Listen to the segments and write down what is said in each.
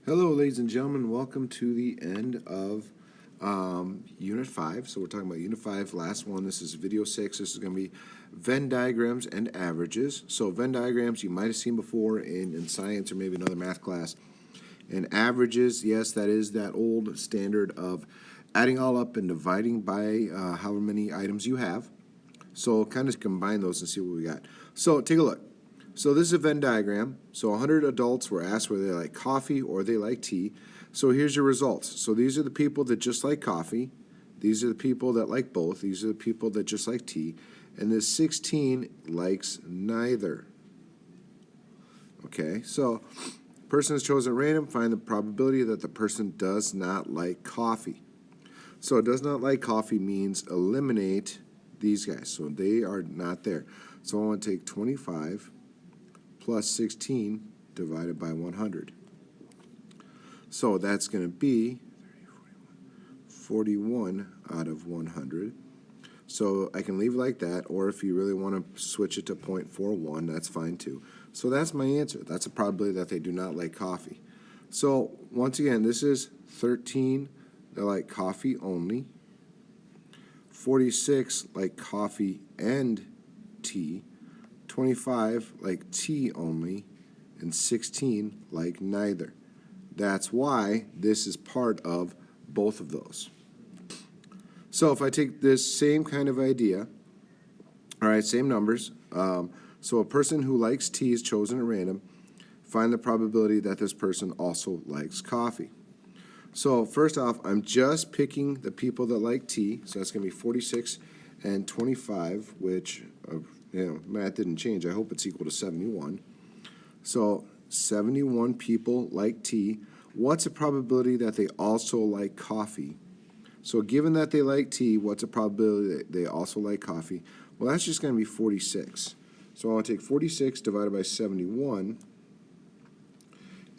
Hello, ladies and gentlemen. Welcome to the end of Unit 5. So we're talking about Unit 5, last one. This is Video 6. This is going to be Venn diagrams and averages. So Venn diagrams you might have seen before in science or maybe another math class. And averages, yes, that is that old standard of adding all up and dividing by however many items you have. So kind of combine those and see what we got. So take a look. So this is a Venn diagram. So 100 adults were asked whether they like coffee or they like tea. So here's your results. So these are the people that just like coffee. These are the people that like both. These are the people that just like tea. And this 16 likes neither. Okay, so person is chosen at random. Find the probability that the person does not like coffee. So does not like coffee means eliminate these guys. So they are not there. So I want to take 25 plus 16 divided by 100. So that's going to be 41 out of 100. So I can leave it like that, or if you really want to switch it to 0.41, that's fine too. So that's my answer. That's a probability that they do not like coffee. So once again, this is 13 that like coffee only, 46 like coffee and tea, 25 like tea only, and 16 like neither. That's why this is part of both of those. So if I take this same kind of idea, all right, same numbers. So a person who likes tea is chosen at random. Find the probability that this person also likes coffee. So first off, I'm just picking the people that like tea. So that's going to be 46 and 25, which math didn't change. I hope it's equal to 71. So 71 people like tea. What's the probability that they also like coffee? So given that they like tea, what's the probability that they also like coffee? Well, that's just going to be 46. So I want to take 46 divided by 71,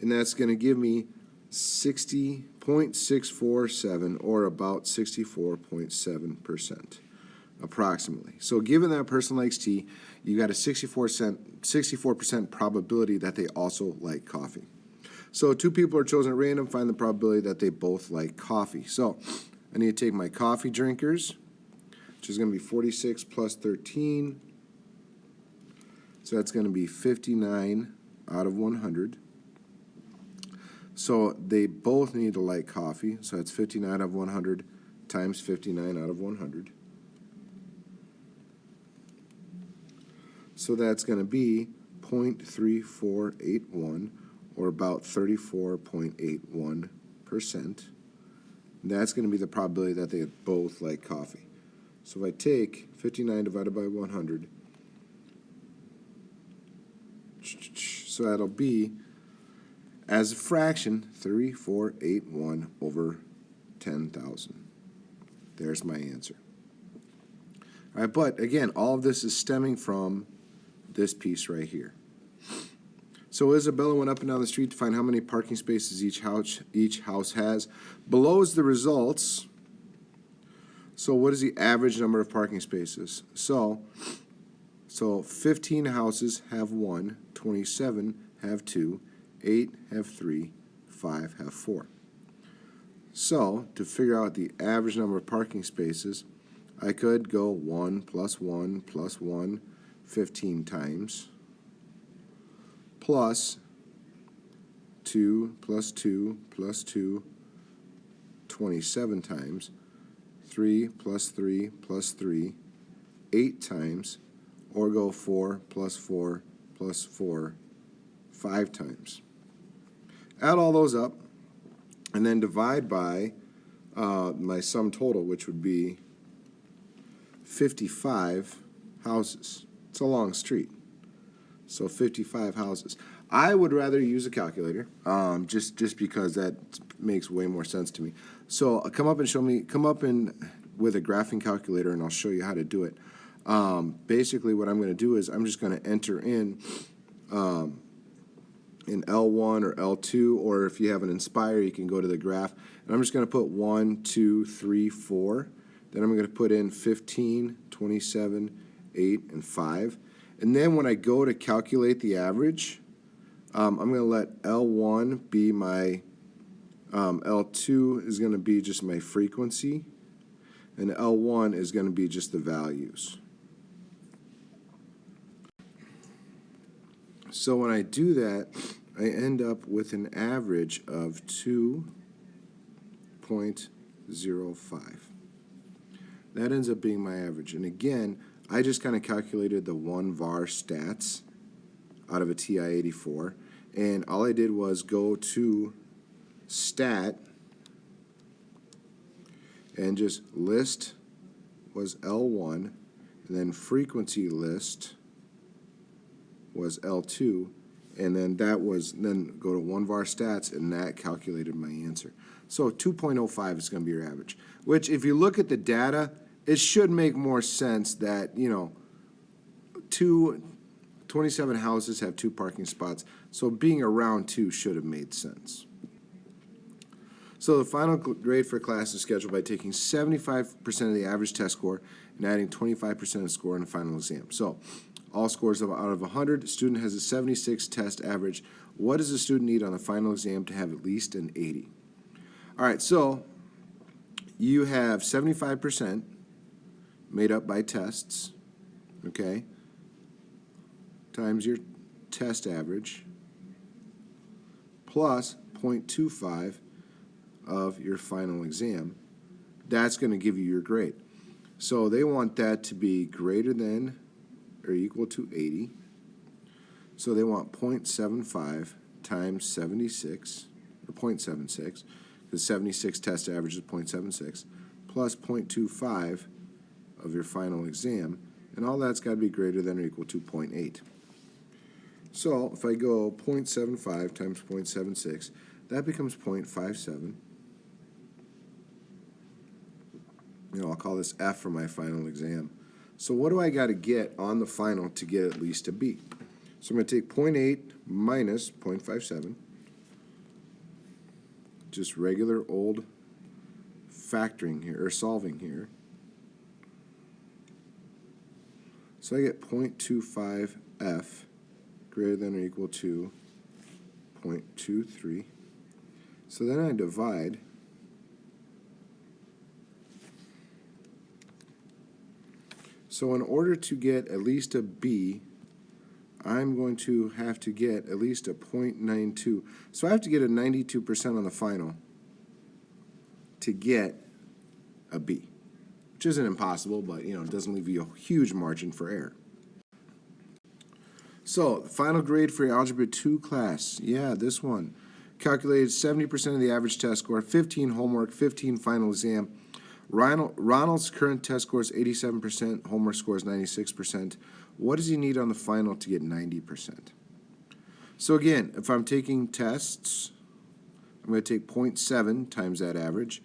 and that's going to give me 60.647, or about 64.7%. Approximately. So given that person likes tea, you got a 64% probability that they also like coffee. So two people are chosen at random. Find the probability that they both like coffee. So I need to take my coffee drinkers, which is going to be 46 plus 13. So that's going to be 59 out of 100. So they both need to like coffee. So that's 59 out of 100 times 59 out of 100. So that's going to be 0.3481, or about 34.81%. That's going to be the probability that they both like coffee. So if I take 59 divided by 100, so that'll be, as a fraction, 3481 over 10,000. There's my answer. All right, but again, all of this is stemming from this piece right here. So Isabella went up and down the street to find how many parking spaces each house has. Below is the results. So what is the average number of parking spaces? So 15 houses have 1, 27 have 2, 8 have 3, 5 have 4. So to figure out the average number of parking spaces, I could go 1 plus 1 plus 1 15 times, plus 2 plus 2 plus 2 27 times, 3 plus 3 plus 3 8 times, or go 4 plus 4 plus 4 5 times. Add all those up and then divide by my sum total, which would be 55 houses. It's a long street, so 55 houses. I would rather use a calculator, just because that makes way more sense to me. So come up in with a graphing calculator, and I'll show you how to do it. Basically, what I'm going to do is I'm just going to enter in L1 or L2, or if you have an Inspire, you can go to the graph. And I'm just going to put 1, 2, 3, 4. Then I'm going to put in 15, 27, 8, and 5. And then when I go to calculate the average, I'm going to let L1 be my L2 is going to be just my frequency, and L1 is going to be just the values. So when I do that, I end up with an average of 2.05. That ends up being my average. And again, I just kind of calculated the 1 var stats out of a TI-84, and all I did was go to stat and just list was L1, and then frequency list was L2, and then then go to 1 var stats, and that calculated my answer. So 2.05 is going to be your average, which if you look at the data, it should make more sense that, 27 houses have 2 parking spots, so being around 2 should have made sense. So the final grade for a class is scheduled by taking 75% of the average test score and adding 25% of score in the final exam. So all scores out of 100, the student has a 76 test average. What does the student need on the final exam to have at least an 80? All right, so you have 75% made up by tests, okay, times your test average, plus 0.25 of your final exam. That's going to give you your grade. So they want that to be greater than or equal to 80. So they want 0.75 times 76, or 0.76, because 76 test average is 0.76, plus 0.25 of your final exam, and all that's got to be greater than or equal to 0.8. So if I go 0.75 times 0.76, that becomes 0.57. I'll call this F for my final exam. So what do I got to get on the final to get at least a B? So I'm going to take 0.8 minus 0.57, just regular old factoring here, or solving here. So I get 0.25 F greater than or equal to 0.23. So then I divide So in order to get at least a B, I'm going to have to get at least a 0.92. So I have to get a 92% on the final to get a B, which isn't impossible, but it doesn't leave you a huge margin for error. So the final grade for your Algebra 2 class, this one. Calculated 70% of the average test score, 15 homework, 15 final exam. Ronald's current test score is 87%, homework score is 96%. What does he need on the final to get 90%? So again, if I'm taking tests, I'm going to take 0.7 times that average.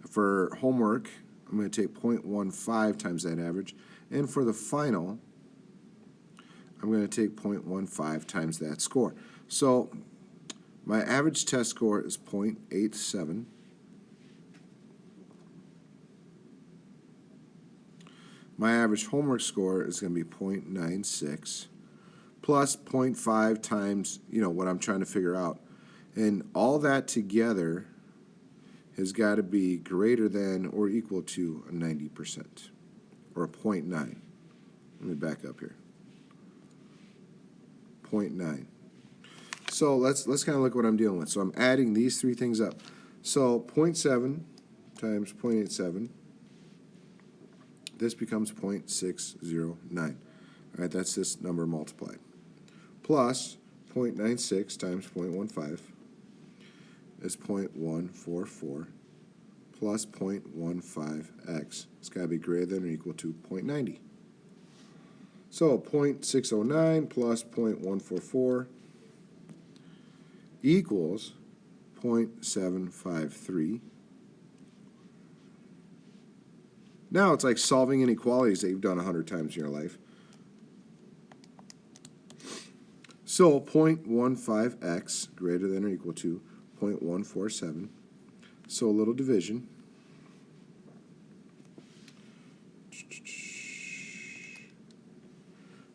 For homework, I'm going to take 0.15 times that average. And for the final, I'm going to take 0.15 times that score. So my average test score is 0.87. My average homework score is going to be 0.96 plus 0.5 times, what I'm trying to figure out. And all that together has got to be greater than or equal to a 90%, or a 0.9. Let me back up here. 0.9. So let's kind of look at what I'm dealing with. So I'm adding these three things up. So 0.7 times 0.87. This becomes 0.609. All right, that's this number multiplied. Plus 0.96 times 0.15 is 0.144 plus 0.15x. It's got to be greater than or equal to 0.90. So 0.609 plus 0.144 equals 0.753. Now it's like solving inequalities that you've done 100 times in your life. So 0.15x greater than or equal to 0.147. So a little division.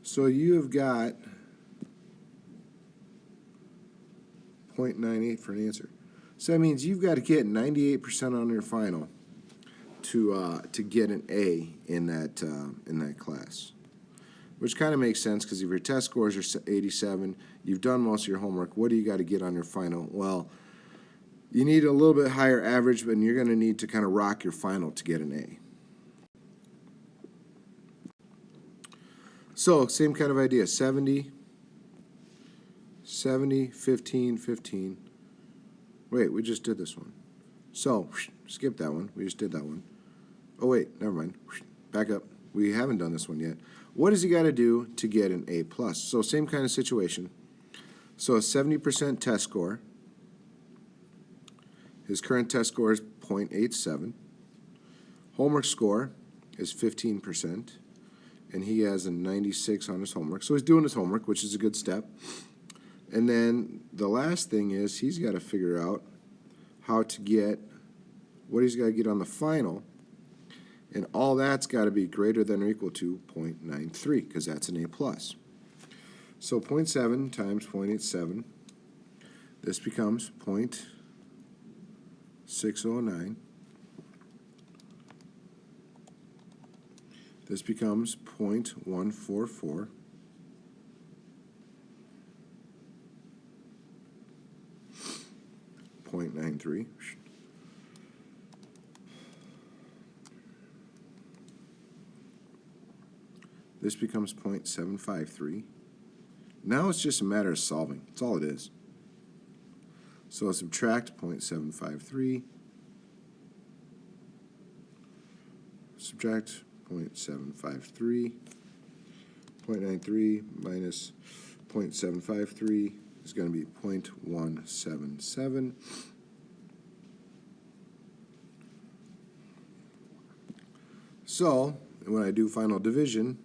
So you have got 0.98 for an answer. So that means you've got to get 98% on your final to get an A in that class. Which kind of makes sense, because if your test scores are 87, you've done most of your homework, what do you got to get on your final? Well, you need a little bit higher average, but you're going to need to kind of rock your final to get an A. So, same kind of idea, 70, 15, 15. Wait, we just did this one. So, skip that one. We just did that one. Oh, wait, never mind. Back up. We haven't done this one yet. What does he got to do to get an A+? So same kind of situation. So a 70% test score. His current test score is 0.87. Homework score is 15%. And he has a 96 on his homework. So he's doing his homework, which is a good step. And then the last thing is he's got to figure out how to get what he's got to get on the final. And all that's got to be greater than or equal to 0.93, because that's an A+. So 0.7 times 0.87, this becomes 0.609. This becomes 0.144. .93. This becomes 0.753. Now it's just a matter of solving. That's all it is. So I'll subtract 0.753. Subtract 0.753. 0.93 minus 0.753 is going to be 0.177. So when I do final division,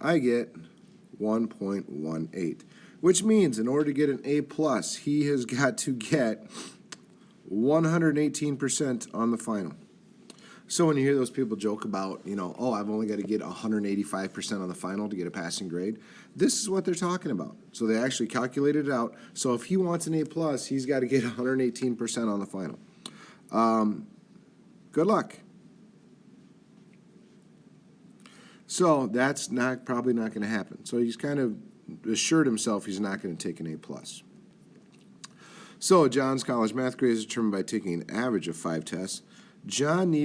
I get 1.18, which means in order to get an A+, he has got to get 118% on the final. So when you hear those people joke about, oh, I've only got to get 185% on the final to get a passing grade, this is what they're talking about. So they actually calculated it out. So if he wants an A+, he's got to get 118% on the final. Good luck. So that's probably not going to happen. So he's kind of assured himself he's not going to take an A+. So John's college math grade is determined by taking an average of 5 tests. John got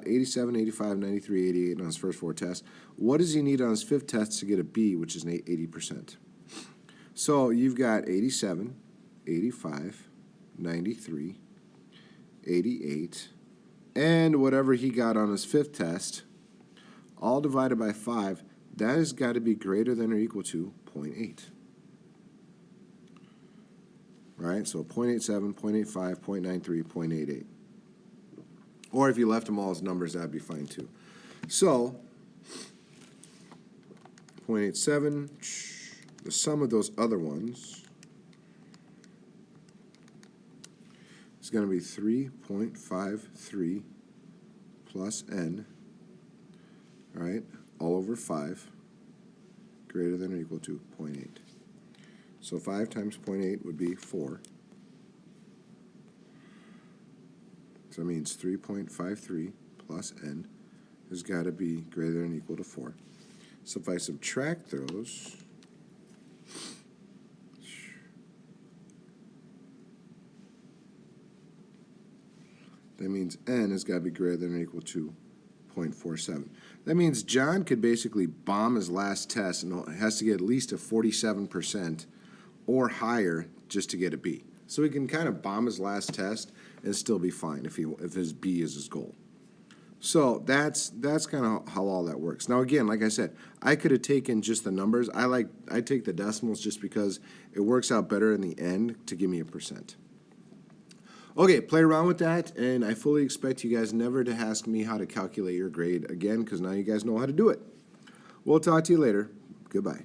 87, 85, 93, 88 on his first 4 tests. What does he need on his 5th test to get a B, which is an 80%? So you've got 87, 85, 93, 88, and whatever he got on his 5th test, all divided by 5, that has got to be greater than or equal to 0.8. Right? So 0.87, 0.85, 0.93, 0.88. Or if you left them all as numbers, that would be fine too. So 0.87, the sum of those other ones is going to be 3.53 plus n, right, all over 5, greater than or equal to 0.8. So 5 times 0.8 would be 4. So that means 3.53 plus n has got to be greater than or equal to 4. So if I subtract those, that means n has got to be greater than or equal to 0.47. That means John could basically bomb his last test and has to get at least a 47% or higher just to get a B. So he can kind of bomb his last test and still be fine if his B is his goal. So that's kind of how all that works. Now again, like I said, I could have taken just the numbers. I take the decimals just because it works out better in the end to give me a percent. Okay, play around with that, and I fully expect you guys never to ask me how to calculate your grade again, because now you guys know how to do it. We'll talk to you later. Goodbye.